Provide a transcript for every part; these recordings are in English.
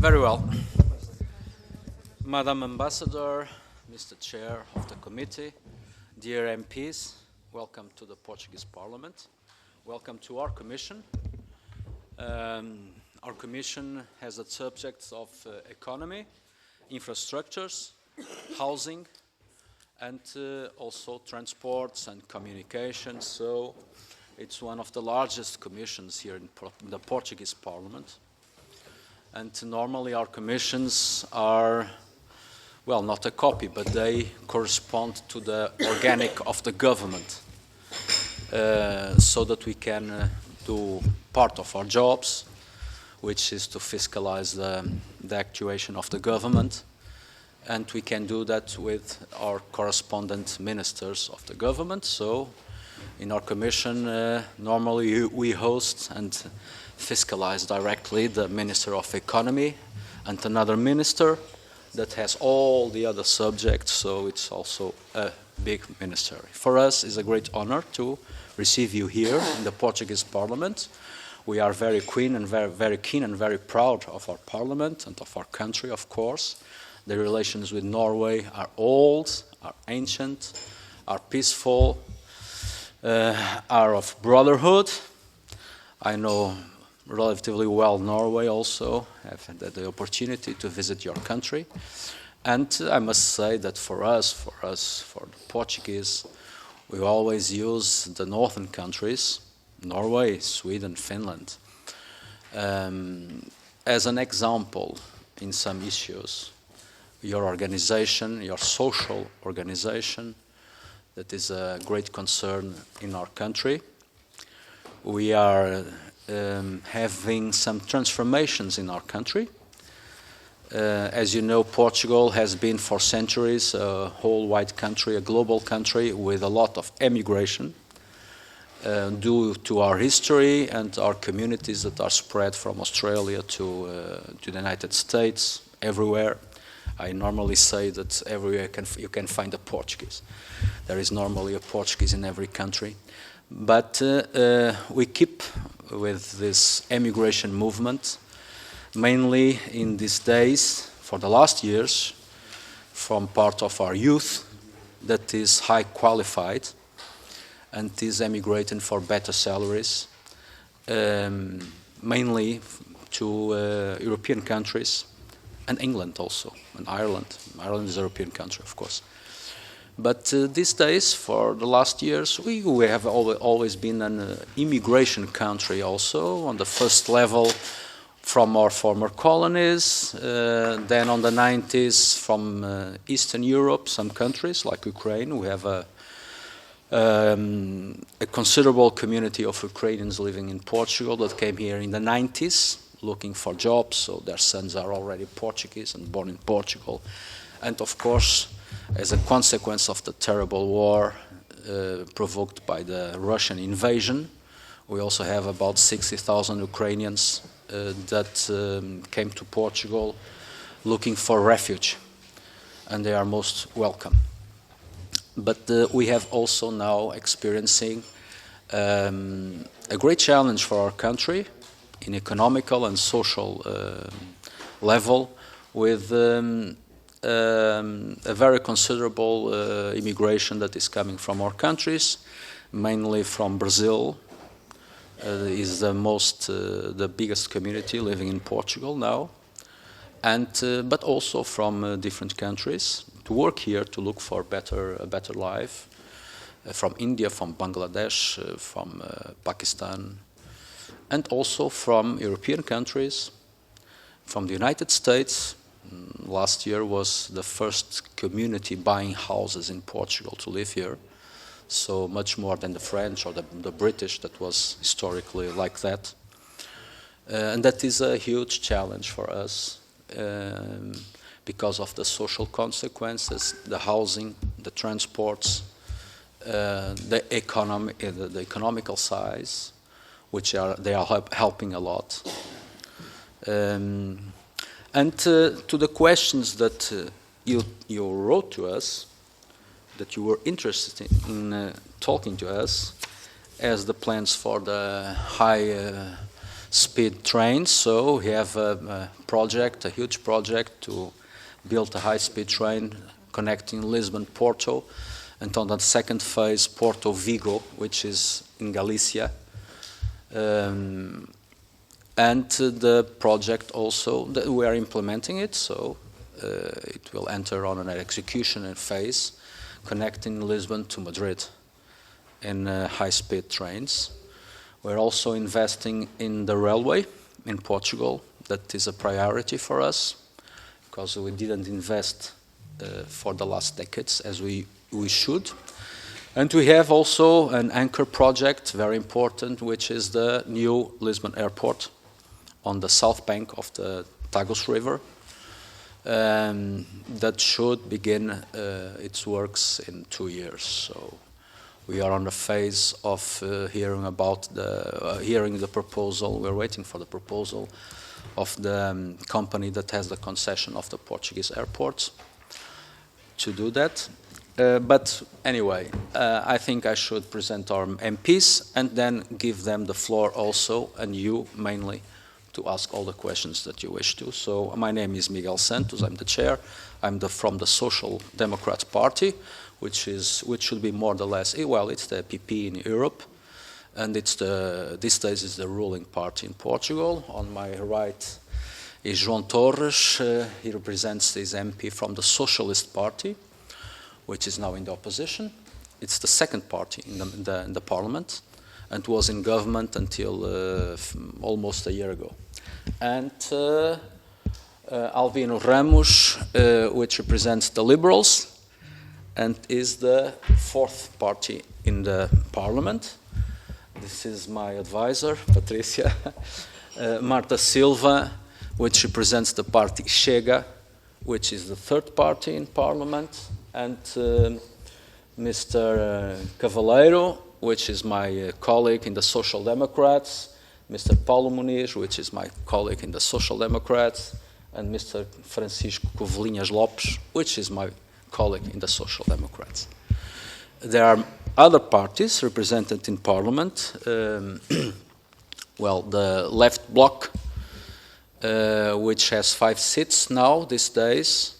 Very well. Madam Ambassador, Mr. Chair of the Committee, dear MPs, welcome to the Portuguese Parliament. Welcome to our Commission. Our Commission has a subject of economy, infrastructures, housing, and also transports and communications. So it's one of the largest commissions here in the Portuguese Parliament. And normally our commissions are, well, not a copy, but they correspond to the organic of the government, so that we can do part of our jobs, which is to fiscalize the actuation of the government. And we can do that with our correspondent ministers of the government. So in our commission, normally we host and fiscalize directly the Minister of Economy and another minister that has all the other subjects, so it's also a big ministry. For us, it's a great honor to receive you here in the Portuguese Parliament. We are very keen and very proud of our Parliament and of our country, of course. The relations with Norway are old, are ancient, are peaceful, are of brotherhood. I know relatively well Norway also. I've had the opportunity to visit your country. And I must say that for the Portuguese, we always use the northern countries, Norway, Sweden, Finland, as an example in some issues. Your organization, your social organization, that is a great concern in our country. We are having some transformations in our country. As you know, Portugal has been for centuries a whole wide country, a global country with a lot of emigration due to our history and our communities that are spread from Australia to the United States, everywhere. I normally say that everywhere you can find a Portuguese. There is normally a Portuguese in every country. But we keep with this emigration movement, mainly in these days, for the last years, from part of our youth that is high qualified and is emigrating for better salaries, mainly to European countries, and England also, and Ireland. Ireland is a European country, of course. But these days, for the last years, we have always been an immigration country also, on the first level from our former colonies, then on the 90s from Eastern Europe, some countries like Ukraine. We have a considerable community of Ukrainians living in Portugal that came here in the 90s looking for jobs, so their sons are already Portuguese and born in Portugal. And of course, as a consequence of the terrible war provoked by the Russian invasion, we also have about 60,000 Ukrainians that came to Portugal looking for refuge, and they are most welcome. But we have also now experiencing a great challenge for our country in economical and social level with a very considerable immigration that is coming from our countries, mainly from Brazil. Is the biggest community living in Portugal now, and but also from different countries to work here to look for a better life. From India, from Bangladesh, from Pakistan, and also from European countries, from the United States. Last year was the first community buying houses in Portugal to live here, so much more than the French or the British that was historically like that. And that is a huge challenge for us because of the social consequences, the housing, the transports, the economical size, which they are helping a lot. And to the questions that you wrote to us, that you were interested in talking to us, as the plans for the high speed trains. So we have a project, a huge project to build a high-speed train connecting Lisbon, Porto, and on the second phase, Porto Vigo, which is in Galicia. And the project also, we are implementing it, so it will enter on an execution phase, connecting Lisbon to Madrid in high-speed trains. We're also investing in the railway in Portugal. That is a priority for us, because we didn't invest for the last decades as we should. And we have also an anchor project, very important, which is the new Lisbon airport on the south bank of the Tagus River. That should begin its works in 2 years. So we are on the phase of hearing the proposal. We're waiting for the proposal of the company that has the concession of the Portuguese airports to do that. But anyway, I think I should present our MPs and then give them the floor also, and you mainly, to ask all the questions that you wish to. So my name is Miguel Santos, I'm the chair. I'm from the Social Democrat Party, which should be more or less, well, it's the PP in Europe, and these days is the ruling party in Portugal. On my right is João Torres. He represents his MP from the Socialist Party, which is now in the opposition. It's the second party in the parliament, and was in government until almost a year ago. And Alvino Ramos, which represents the Liberals, and is the fourth party in the parliament. This is my advisor, Patricia. Marta Silva, which represents the party Chega, which is the third party in parliament, and Mr. Cavaleiro, which is my colleague in the Social Democrats, Mr. Paulo Muniz, which is my colleague in the Social Democrats, and Mr. Francisco Covelinhas Lopes, which is my colleague in the Social Democrats. There are other parties represented in Parliament. Well, the Left Bloc, which has 5 seats now these days,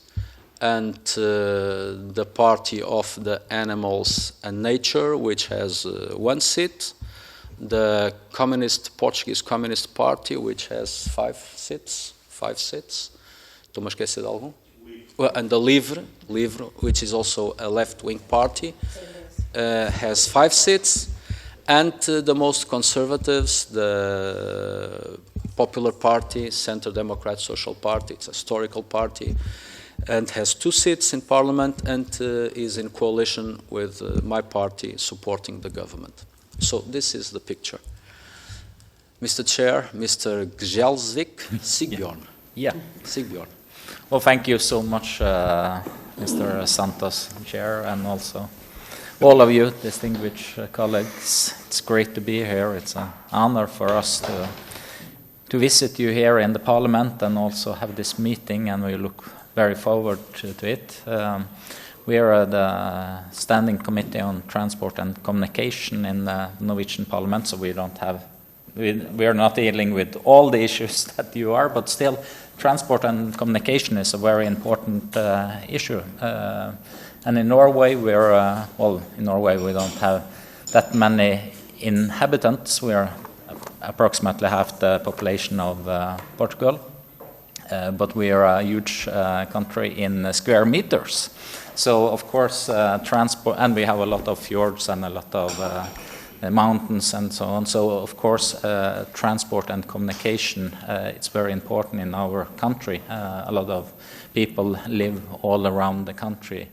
and the Party of the Animals and Nature, which has 1 seat, the Portuguese Communist Party, which has 5 seats. Estou-me a esquecer de algum? Well, and the Livre, which is also a left-wing party, has 5 seats, and the most conservatives, the Popular Party, Centre Democrat Social Party, it's a historical party, and has 2 seats in Parliament, and is in coalition with my party supporting the government. So this is the picture. Mr. Chair, Mr. Gjelsvik Sigbjørn. Yeah. Sigbjørn. Well, thank you so much, Mr. Santos, Chair, and also all of you, distinguished colleagues. It's great to be here. It's an honor for us to visit you here in the Parliament and also have this meeting, and we look very forward to it. We are the Standing Committee on Transport and Communication in the Norwegian Parliament, so we are not dealing with all the issues that you are, but still transport and communication is a very important issue. And in Norway, we don't have that many inhabitants. We are approximately half the population of Portugal, but we are a huge country in square meters. So, of course, transport, and we have a lot of fjords and a lot of mountains and so on. So, of course, transport and communication, it's very important in our country. A lot of people live all around the country.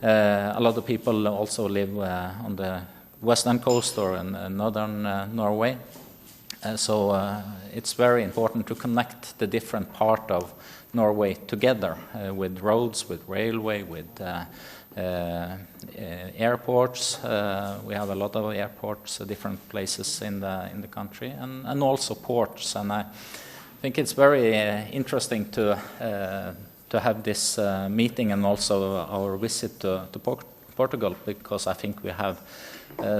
A lot of people also live on the western coast or in northern Norway. So it's very important to connect the different part of Norway together with roads, with railway, with airports. We have a lot of airports, different places in the country, and also ports. And I think it's very interesting to have this meeting and also our visit to Portugal, because I think we have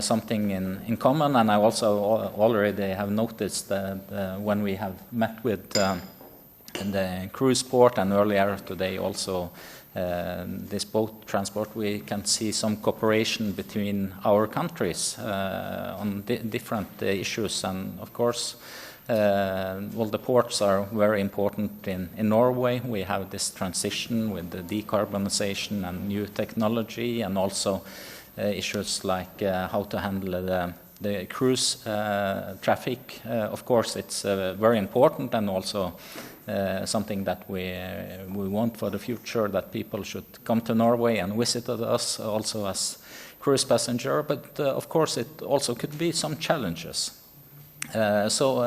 something in common. And I also already have noticed that when we have met with the cruise port and earlier today also this boat transport, we can see some cooperation between our countries on different issues. And of course, well, the ports are very important in Norway. We have this transition with the decarbonization and new technology, and also issues like how to handle the cruise traffic. Of course, it's very important, and also something that we want for the future, that people should come to Norway and visit us also as cruise passenger. But of course, it also could be some challenges. So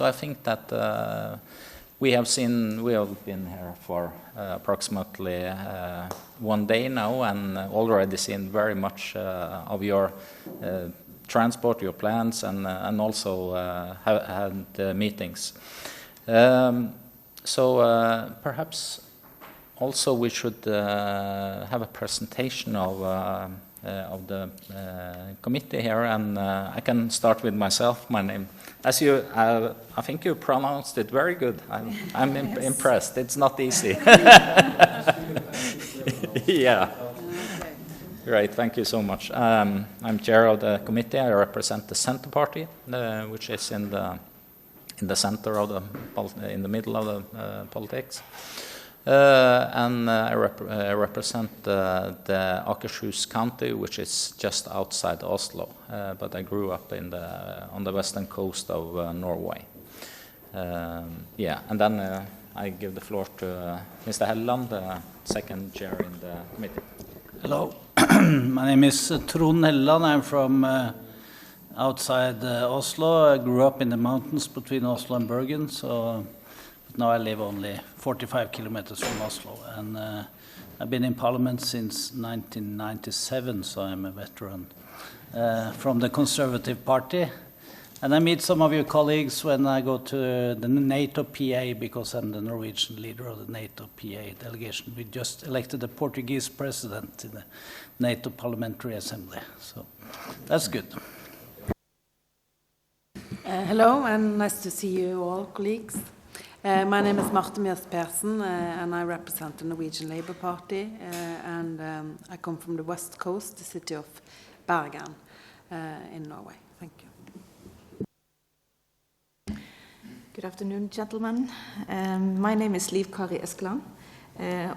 I think that we have been here for approximately 1 day now, and already seen very much of your transport, your plans, and also had meetings. Perhaps also we should have a presentation of the committee here, and I can start with myself. My name, as you, I think you pronounced it very good. I'm impressed. It's not easy. Yeah. Great, thank you so much. I'm chair of the committee. I represent the Center Party, which is in the center of in the middle of the politics. And I represent the Akershus County, which is just outside Oslo, but I grew up on the western coast of Norway. Yeah, and then I give the floor to Mr. Helleland, the second chair in the committee. Hello, my name is Trond Helleland. I'm from outside Oslo. I grew up in the mountains between Oslo and Bergen, so now I live only 45 kilometers from Oslo, and I've been in Parliament since 1997, so I'm a veteran from the Conservative Party. And I meet some of your colleagues when I go to the NATO PA, because I'm the Norwegian leader of the NATO PA delegation. We just elected a Portuguese president in the NATO Parliamentary Assembly, so that's good. Hello, and nice to see you all, colleagues. My name is Marte Mjøs Persen, and I represent the Norwegian Labour Party, and I come from the west coast, the city of Bergen in Norway. Thank you. Good afternoon, gentlemen. My name is Liv Kari Eskeland,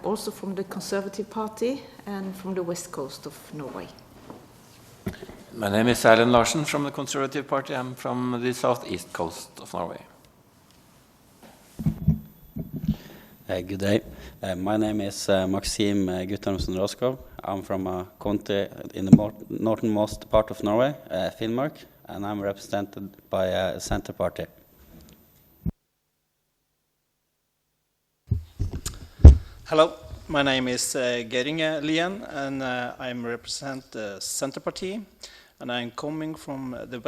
also from the Conservative Party and from the west coast of Norway. My name is Erlend Larsen from the Conservative Party. I'm from the southeast coast of Norway. Good day. My name is Maxim Guttormsen Roskov. I'm from a country in the northernmost part of Norway, Finnmark, and I'm represented by a Center Party. Hello, my name is Geringe Lien, and I represent the Center Party, and I'm coming from the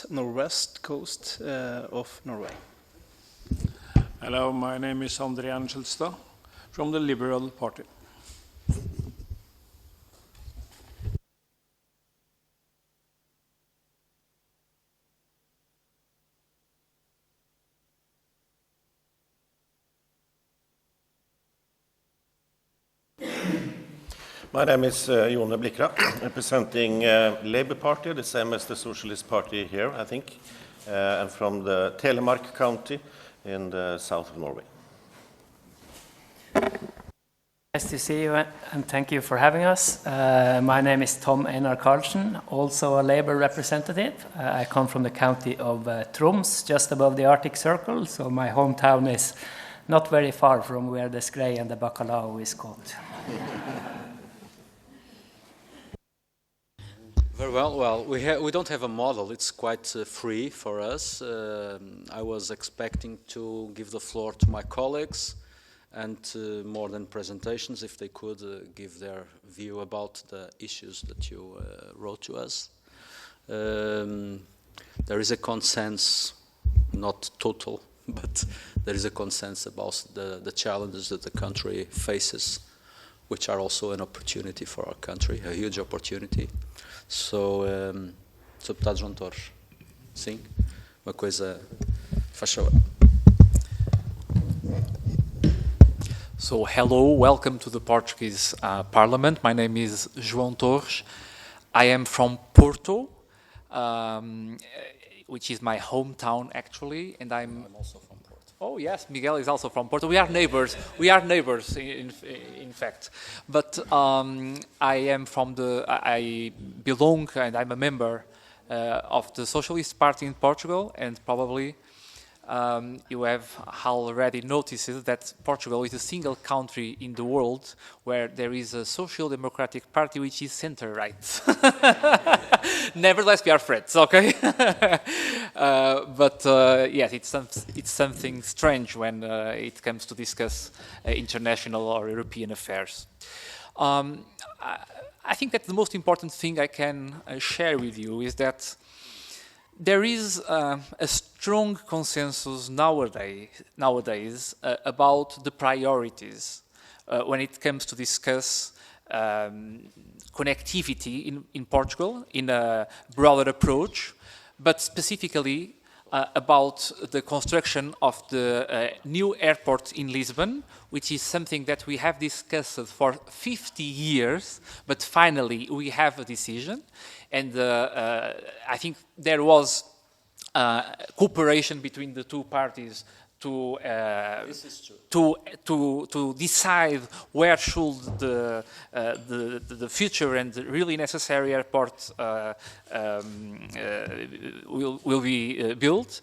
northwest coast of Norway. Hello, my name is André Angelstad from the Liberal Party. My name is Jone Blikra, representing Labour Party, the same as the Socialist Party here, I think. I'm from the Telemark County in the south of Norway. Nice to see you, and thank you for having us. My name is Tom Einar Karlsen, also a Labour representative. I come from the county of Troms, just above the Arctic Circle, so my hometown is not very far from where the skrei and the bacalao is caught. Very well. Well, we don't have a model. It's quite free for us. I was expecting to give the floor to my colleagues, and more than presentations, if they could give their view about the issues that you wrote to us. There is a consensus, not total, but there is a consensus about the challenges that the country faces which are also an opportunity for our country, a huge opportunity. So, Sr. Deputado João Torres, sim, uma coisa, faz favor. So, hello, welcome to the Portuguese Parliament. My name is João Torres. I am from Porto, which is my hometown actually, and I'm also from Porto. Oh yes, Miguel is also from Porto. We are neighbors. We are neighbors, in fact. But I belong and I'm a member of the Socialist Party in Portugal, and probably you have already noticed that Portugal is a single country in the world where there is a social democratic party which is center-right. Nevertheless, we are friends, okay? But yes, it's something strange when it comes to discuss international or European affairs. I think that the most important thing I can share with you is that there is a strong consensus nowadays about the priorities when it comes to discuss connectivity in Portugal in a broader approach, but specifically about the construction of the new airport in Lisbon, which is something that we have discussed for 50 years, but finally we have a decision. And I think there was cooperation between the two parties to decide where should the future and really necessary airport will be built.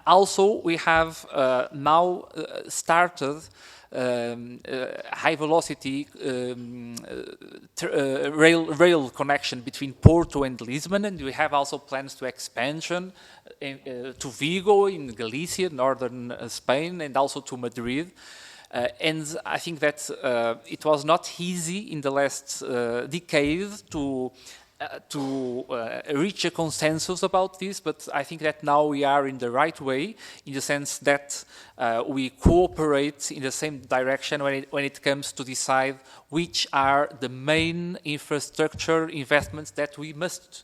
Also, we have now started high-velocity rail connection between Porto and Lisbon, and we have also plans to expansion to Vigo in Galicia, northern Spain, and also to Madrid. And I think that it was not easy in the last decade to reach a consensus about this, but I think that now we are in the right way, in the sense that we cooperate in the same direction when it comes to decide which are the main infrastructure investments that we must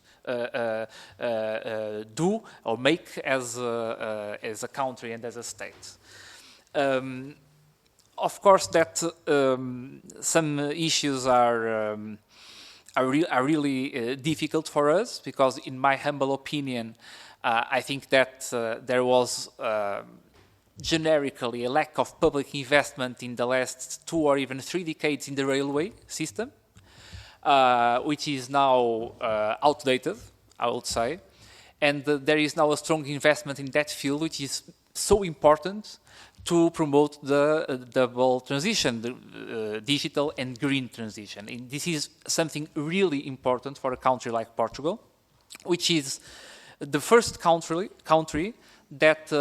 do or make as a country and as a state. Of course, that some issues are really difficult for us, because in my humble opinion, I think that there was generically a lack of public investment in the last 2 or even 3 decades in the railway system, which is now outdated, I would say. And there is now a strong investment in that field, which is so important to promote the double transition, the digital and green transition. And this is something really important for a country like Portugal, which is the first country that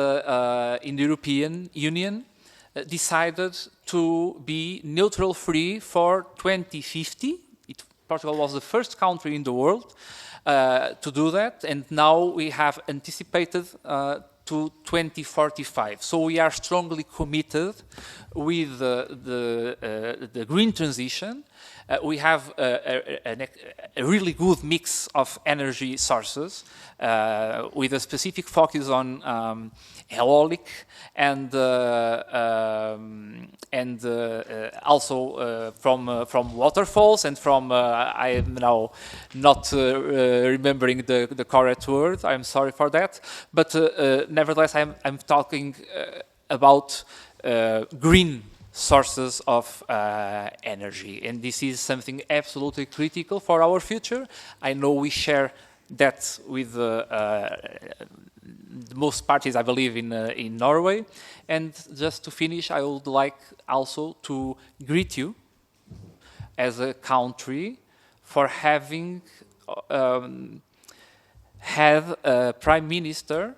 in the European Union decided to be neutral free for 2050. Portugal was the first country in the world to do that, and now we have anticipated to 2045. So we are strongly committed with the green transition. We have a really good mix of energy sources with a specific focus on aeolic and also from waterfalls and from I am now not remembering the correct word. I'm sorry for that, but nevertheless I'm talking about green sources of energy, and this is something absolutely critical for our future. I know we share that with most parties, I believe, in Norway. And just to finish, I would like also to greet you as a country for having had a Prime Minister,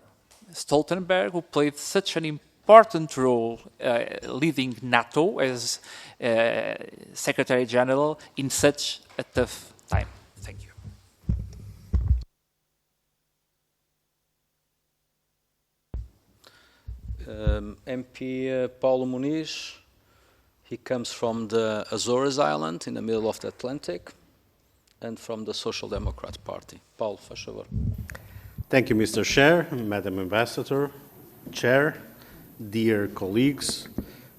Stoltenberg, who played such an important role leading NATO as Secretary General in such a tough time. Thank you. MP Paulo Muniz, He comes from the Azores Island in the middle of the Atlantic and from the Social Democrat Party. Paulo, faz favor. Thank you, Mr. Chair, Madam Ambassador, Chair, dear colleagues.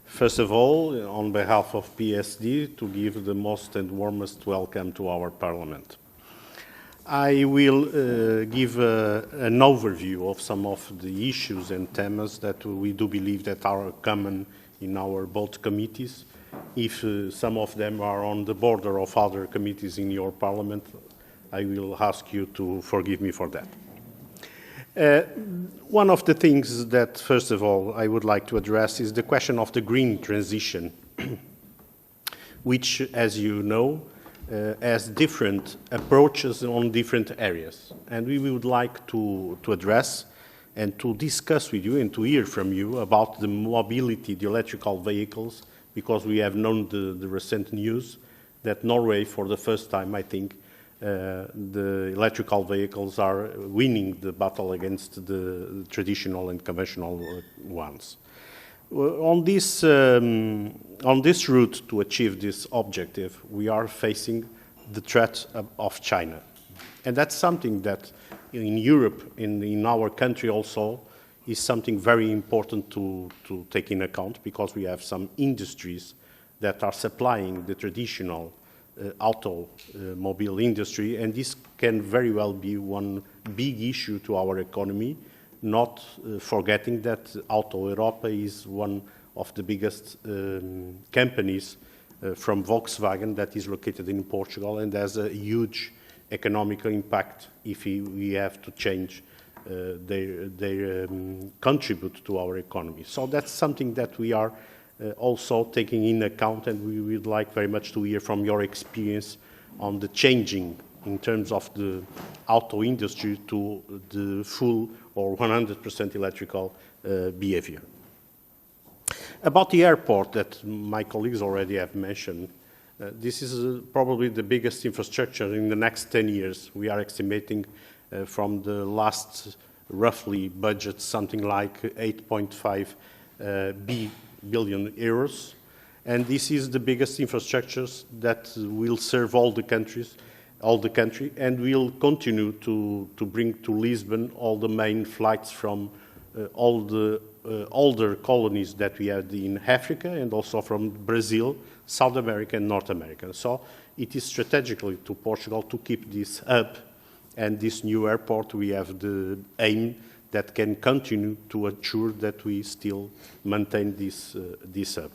First of all, on behalf of PSD, to give the most and warmest welcome to our Parliament. I will give an overview of some of the issues and themes that we do believe that are common in our both committees. If some of them are on the border of other committees in your Parliament, I will ask you to forgive me for that. One of the things that, first of all, I would like to address is the question of the green transition, which, as you know, has different approaches on different areas. And we would like to address and to discuss with you and to hear from you about the mobility, the electrical vehicles, because we have known the recent news that Norway, for the first time, I think, the electrical vehicles are winning the battle against the traditional and conventional ones. On this route to achieve this objective, we are facing the threat of China. And that's something that in Europe, in our country also, is something very important to take in account, because we have some industries that are supplying the traditional automobile industry, and this can very well be one big issue to our economy, not forgetting that Auto Europa is one of the biggest companies from Volkswagen that is located in Portugal and has a huge economical impact if we have to change their contribute to our economy. So that's something that we are also taking in account, and we would like very much to hear from your experience on the changing in terms of the auto industry to the full or 100% electrical behavior. About the airport that my colleagues already have mentioned, this is probably the biggest infrastructure in the next 10 years. We are estimating from the last roughly budget something like 8.5 billion euros, and this is the biggest infrastructures that will serve all the country, and will continue to bring to Lisbon all the main flights from all the older colonies that we had in Africa, and also from Brazil, South America, and North America. So it is strategically to Portugal to keep this up, and this new airport, we have the aim that can continue to ensure that we still maintain this hub.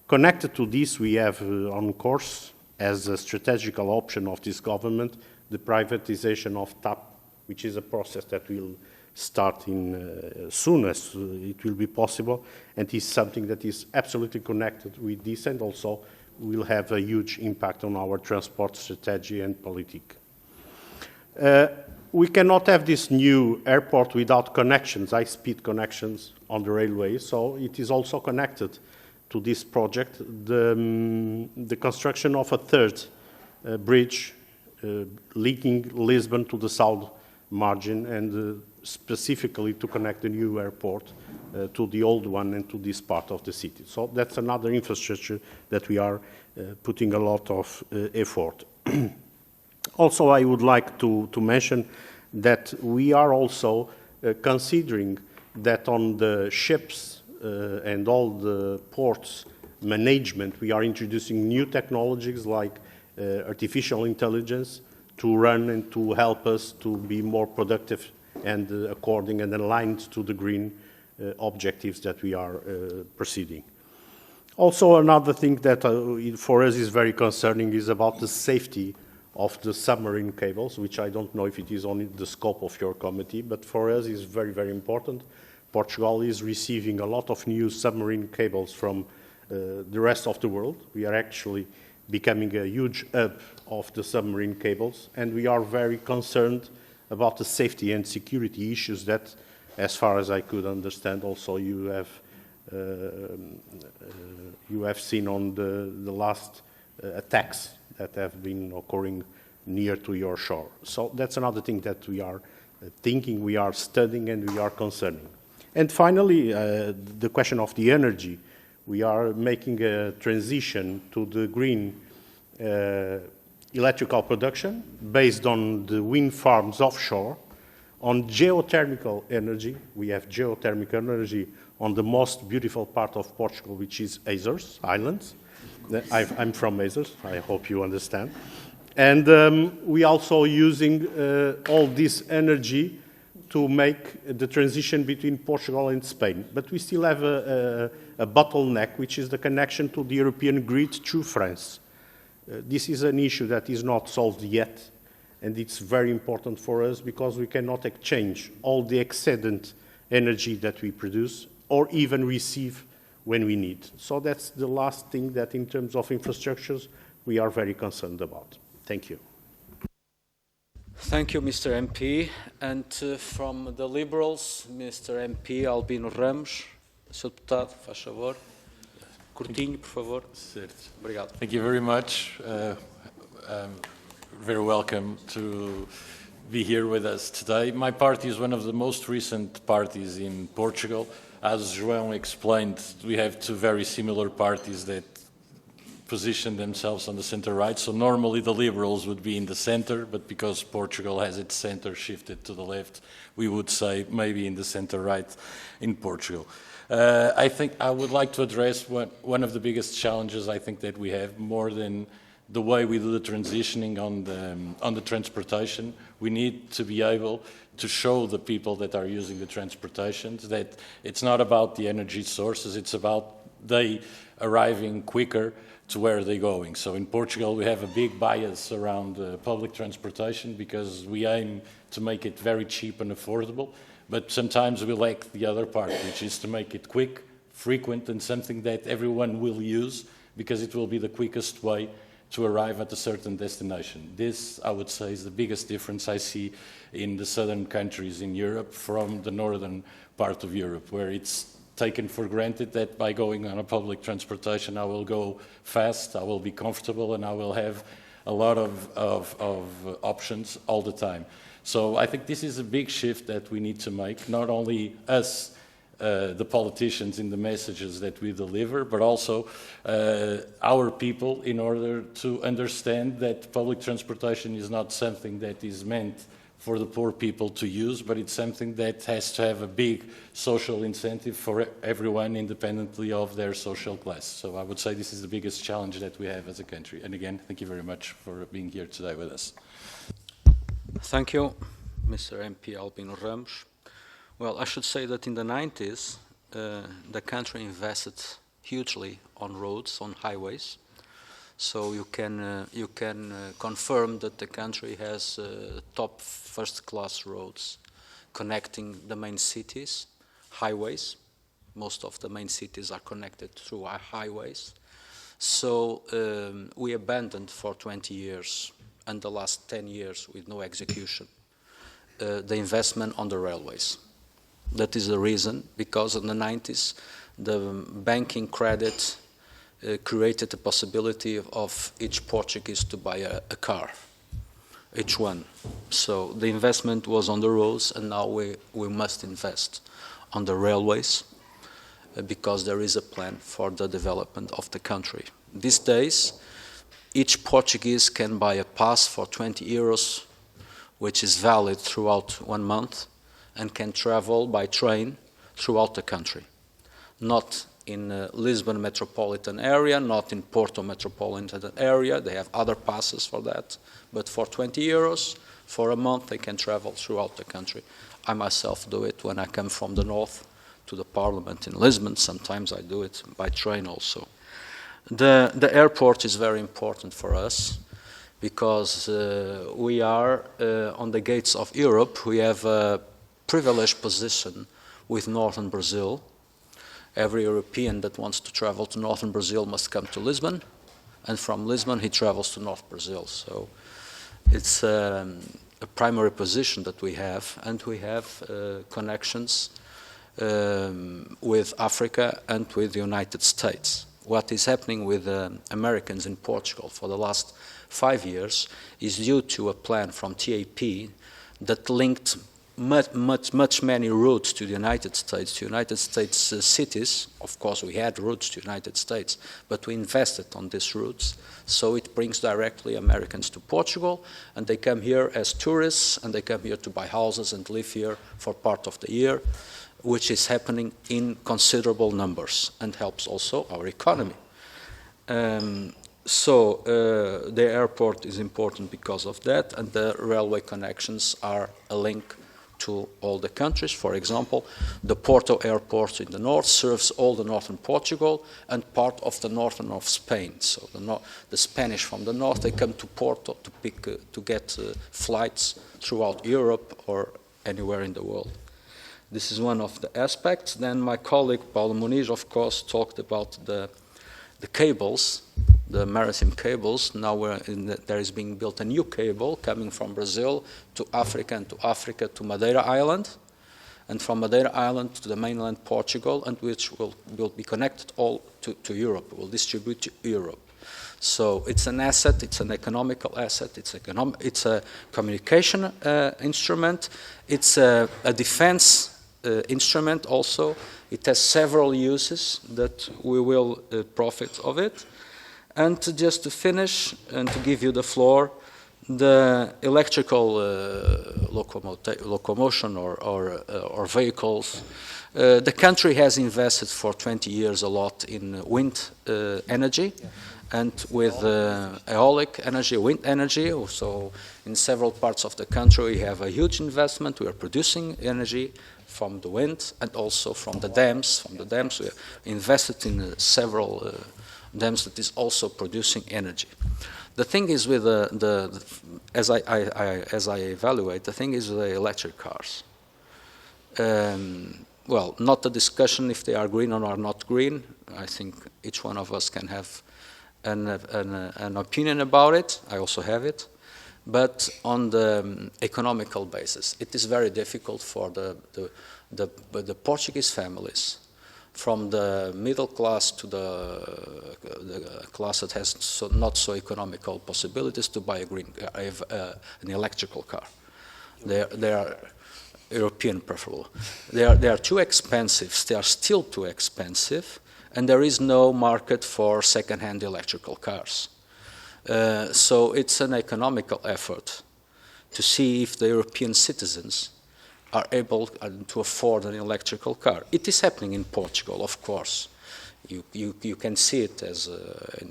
Connected to this, we have on course, as a strategical option of this government, the privatization of TAP, which is a process that will start in soon as it will be possible, and is something that is absolutely connected with this, and also will have a huge impact on our transport strategy and politique. We cannot have this new airport without connections, high-speed connections on the railway, so it is also connected to this project, the construction of a third bridge linking Lisbon to the south margin, and specifically to connect the new airport to the old one and to this part of the city. So that's another infrastructure that we are putting a lot of effort. Also, I would like to mention that we are also considering that on the ships and all the ports management, we are introducing new technologies like artificial intelligence to run and to help us to be more productive and according and aligned to the green objectives that we are proceeding. Also, another thing that for us is very concerning is about the safety of the submarine cables, which I don't know if it is only the scope of your committee, but for us is very, very important. Portugal is receiving a lot of new submarine cables from the rest of the world. We are actually becoming a huge hub of the submarine cables, and we are very concerned about the safety and security issues that, as far as I could understand, also you have seen on the last attacks that have been occurring near to your shore. So that's another thing that we are thinking, we are studying, and we are concerning. And finally, the question of the energy. We are making a transition to the green electrical production based on the wind farms offshore, on geothermal energy. We have geothermal energy on the most beautiful part of Portugal, which is Azores Islands. I'm from Azores, I hope you understand. And we also using all this energy to make the transition between Portugal and Spain. But we still have a bottleneck, which is the connection to the European grid through France. This is an issue that is not solved yet, and it's very important for us because we cannot exchange all the excedent energy that we produce or even receive when we need. So that's the last thing that in terms of infrastructures we are very concerned about. Thank you. Thank you, Mr. MP. And from the Liberals, Mr. MP Albino Ramos. Sr. Deputado, faz favor. Curtinho, por favor. Certo. Obrigado. Thank you very much. Very welcome to be here with us today. My party is one of the most recent parties in Portugal. As João explained, we have two very similar parties that position themselves on the center-right. So normally the Liberals would be in the center, but because Portugal has its center shifted to the left, we would say maybe in the center-right in Portugal. I think I would like to address one of the biggest challenges I think that we have, more than the way we do the transitioning on the transportation. We need to be able to show the people that are using the transportations that it's not about the energy sources, it's about they arriving quicker to where they're going. So in Portugal we have a big bias around public transportation because we aim to make it very cheap and affordable, but sometimes we lack the other part, which is to make it quick, frequent, and something that everyone will use because it will be the quickest way to arrive at a certain destination. This, I would say, is the biggest difference I see in the southern countries in Europe from the northern part of Europe, where it's taken for granted that by going on a public transportation I will go fast, I will be comfortable, and I will have a lot of options all the time. So I think this is a big shift that we need to make, not only us, the politicians in the messages that we deliver, but also our people, in order to understand that public transportation is not something that is meant for the poor people to use, but it's something that has to have a big social incentive for everyone independently of their social class. So I would say this is the biggest challenge that we have as a country. And again, thank you very much for being here today with us. Thank you, Mr. MP Albino Ramos. Well, I should say that in the 90s, the country invested hugely on roads, on highways. So you can confirm that the country has top first-class roads connecting the main cities, highways. Most of the main cities are connected through our highways. So we abandoned for 20 years and the last 10 years with no execution the investment on the railways. That is the reason, because in the 90s, the banking credit created the possibility of each Portuguese to buy a car, each one. So the investment was on the roads, and now we must invest on the railways because there is a plan for the development of the country. These days, each Portuguese can buy a pass for 20 euros, which is valid throughout 1 month, and can travel by train throughout the country. Not in Lisbon metropolitan area, not in Porto metropolitan area. They have other passes for that. But for 20 euros, for a month, they can travel throughout the country. I myself do it when I come from the north to the parliament in Lisbon. Sometimes I do it by train also. The airport is very important for us because we are on the gates of Europe. We have a privileged position with northern Brazil. Every European that wants to travel to northern Brazil must come to Lisbon, and from Lisbon he travels to North Brazil. So it's a primary position that we have, and we have connections with Africa and with the United States. What is happening with Americans in Portugal for the last 5 years is due to a plan from TAP that linked much many routes to the United States. To United States cities, of course, we had routes to United States, but we invested on these routes. So it brings directly Americans to Portugal, and they come here as tourists, and they come here to buy houses and live here for part of the year, which is happening in considerable numbers and helps also our economy. So the airport is important because of that, and the railway connections are a link to all the countries. For example, the Porto airport in the north serves all the northern Portugal and part of the northern of Spain. So the Spanish from the north, they come to Porto to get flights throughout Europe or anywhere in the world. This is one of the aspects. Then my colleague Paulo Muniz, of course, talked about the cables, the maritime cables. Now there is being built a new cable coming from Brazil to Africa, and to Africa to Madeira Island, and from Madeira Island to the mainland Portugal, and which will be connected all to Europe, will distribute to Europe. So it's an asset, it's an economical asset, it's a communication instrument, it's a defense instrument also. It has several uses that we will profit of it. And just to finish and to give you the floor, the electrical locomotion or vehicles, the country has invested for 20 years a lot in wind energy, and with aeolic energy, wind energy. So in several parts of the country we have a huge investment. We are producing energy from the wind and also from the dams. From the dams we have invested in several dams that is also producing energy. The thing is with as I evaluate, the thing is with the electric cars. Well, not a discussion if they are green or are not green. I think each one of us can have an opinion about it. I also have it. But on the economical basis, it is very difficult for the Portuguese families, from the middle class to the class that has not so economical possibilities, to buy an electrical car. They are European preferable. They are too expensive. They are still too expensive, and there is no market for second-hand electrical cars. So it's an economical effort to see if the European citizens are able to afford an electrical car. It is happening in Portugal, of course. You can see it as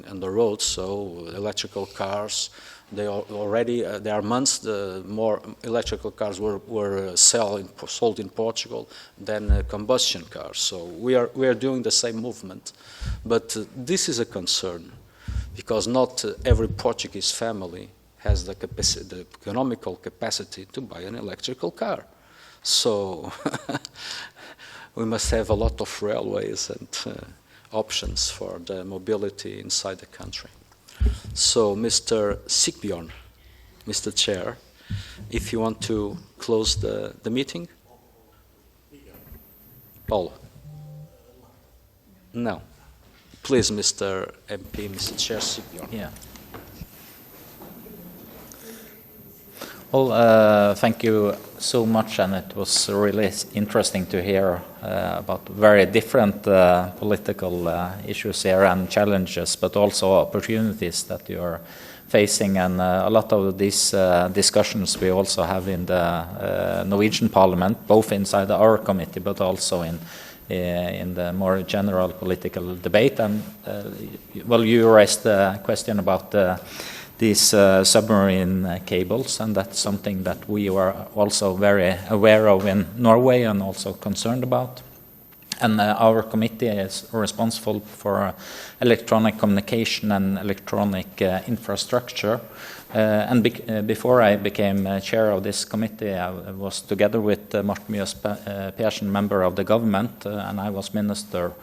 on the road. So electrical cars, there are months more electrical cars were sold in Portugal than combustion cars. So we are doing the same movement, but this is a concern because not every Portuguese family has the economical capacity to buy an electrical car. So we must have a lot of railways and options for the mobility inside the country. So, Mr. Sigbjørn, Mr. Chair, if you want to close the meeting. Paulo? No. Please, Mr. MP, Mr. Chair Sigbjørn. Yeah. Well, thank you so much, and it was really interesting to hear about very different political issues here and challenges, but also opportunities that you are facing. And a lot of these discussions we also have in the Norwegian Parliament, both inside our committee, but also in the more general political debate. And well, you raised the question about these submarine cables, and that's something that we were also very aware of in Norway and also concerned about. And our committee is responsible for electronic communication and electronic infrastructure. And before I became chair of this committee, I was together with Morten Mjøs Persen, member of the government, and I was minister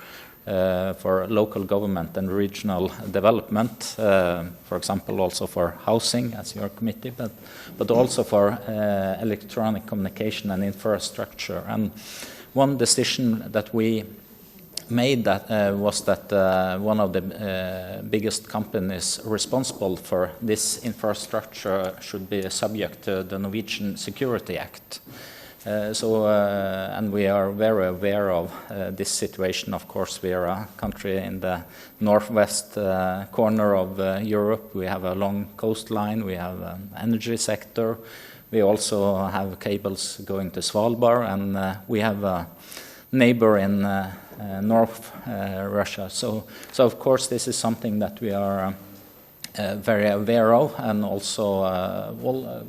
for local government and regional development, for example, also for housing as your committee, but also for electronic communication and infrastructure. And one decision that we made was that one of the biggest companies responsible for this infrastructure should be subject to the Norwegian Security Act. And we are very aware of this situation. Of course, we are a country in the northwest corner of Europe. We have a long coastline, we have an energy sector. We also have cables going to Svalbard, and we have a neighbor in North Russia. So of course, this is something that we are very aware of, and also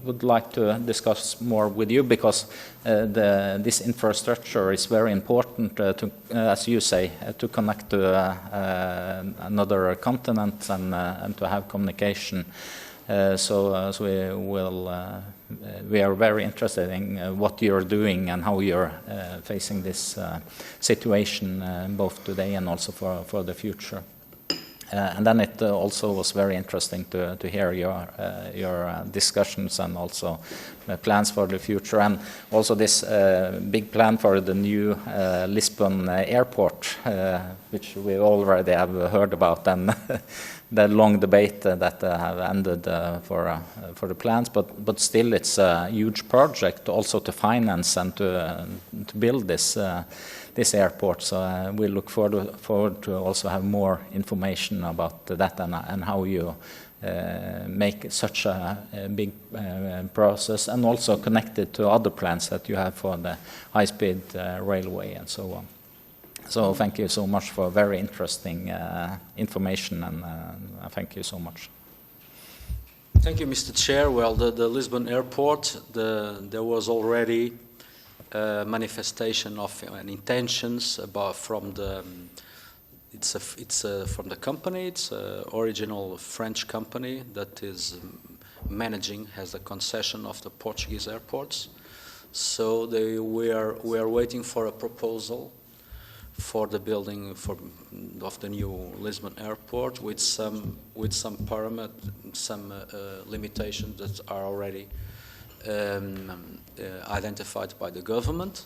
would like to discuss more with you, because this infrastructure is very important to, as you say, to connect to another continent and to have communication. So we are very interested in what you're doing and how you're facing this situation, both today and also for the future. And then it also was very interesting to hear your discussions and also plans for the future, and also this big plan for the new Lisbon airport, which we already have heard about, and the long debate that have ended for the plans. But still, it's a huge project also to finance and to build this airport. So we look forward to also have more information about that and how you make such a big process, and also connected to other plans that you have for the high-speed railway and so on. So thank you so much for very interesting information, and thank you so much. Thank you, Mr. Chair. Well, the Lisbon airport, there was already manifestation of intentions from the from the company. It's an original French company that is managing, has a concession of the Portuguese airports. So we are waiting for a proposal for the building of the new Lisbon airport with some limitations that are already identified by the government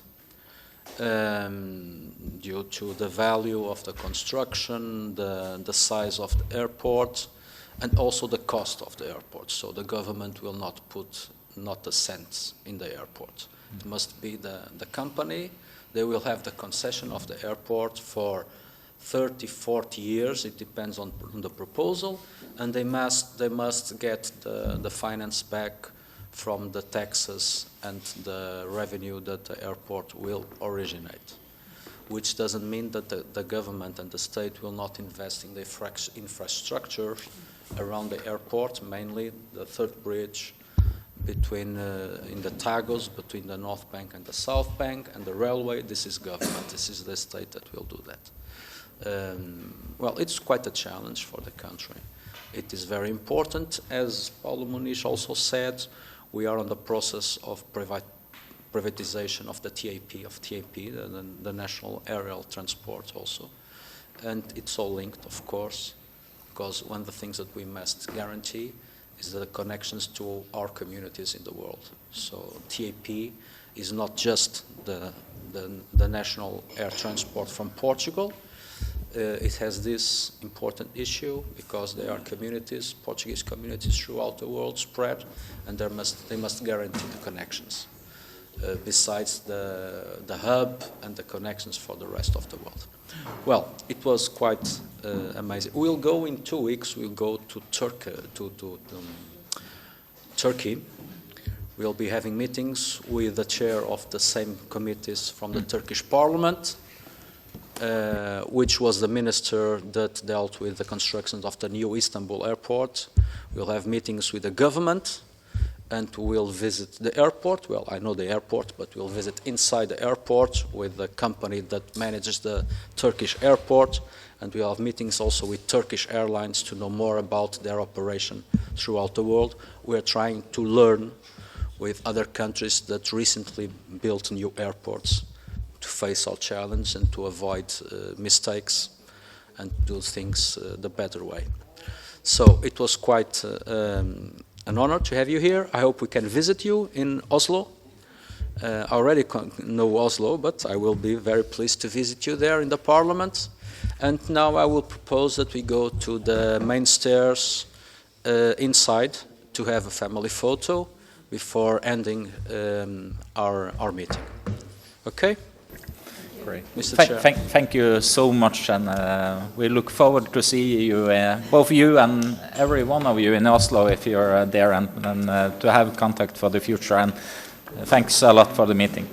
due to the value of the construction, the size of the airport, and also the cost of the airport. So the government will not put a cent in the airport. It must be the company. They will have the concession of the airport for 30, 40 years. It depends on the proposal, and they must get the finance back from the taxes and the revenue that the airport will originate, which doesn't mean that the government and the state will not invest in the infrastructure around the airport, mainly the third bridge between in the Tagus, between the North Bank and the South Bank, and the railway. This is government. This is the state that will do that. Well, it's quite a challenge for the country. It is very important. As Paulo Muniz also said, we are on the process of privatization of the TAP, the National Aerial Transport also. And it's all linked, of course, because one of the things that we must guarantee is the connections to our communities in the world. So TAP is not just the national air transport from Portugal. It has this important issue because there are communities, Portuguese communities throughout the world spread, and they must guarantee the connections besides the hub and the connections for the rest of the world. Well, it was quite amazing. We'll go in 2 weeks. We'll go to Turkey. We'll be having meetings with the chair of the same committees from the Turkish Parliament, which was the minister that dealt with the construction of the new Istanbul airport. We'll have meetings with the government, and we'll visit the airport. Well, I know the airport, but we'll visit inside the airport with the company that manages the Turkish airport, and we'll have meetings also with Turkish Airlines to know more about their operation throughout the world. We're trying to learn with other countries that recently built new airports to face our challenge and to avoid mistakes and do things the better way. So it was quite an honor to have you here. I hope we can visit you in Oslo. I already know Oslo, but I will be very pleased to visit you there in the Parliament. And now I will propose that we go to the main stairs inside to have a family photo before ending our meeting. Okay? Great. Mr. Chair. Thank you so much, and we look forward to see you, both you and every one of you in Oslo if you're there, and to have contact for the future. And thanks a lot for the meeting.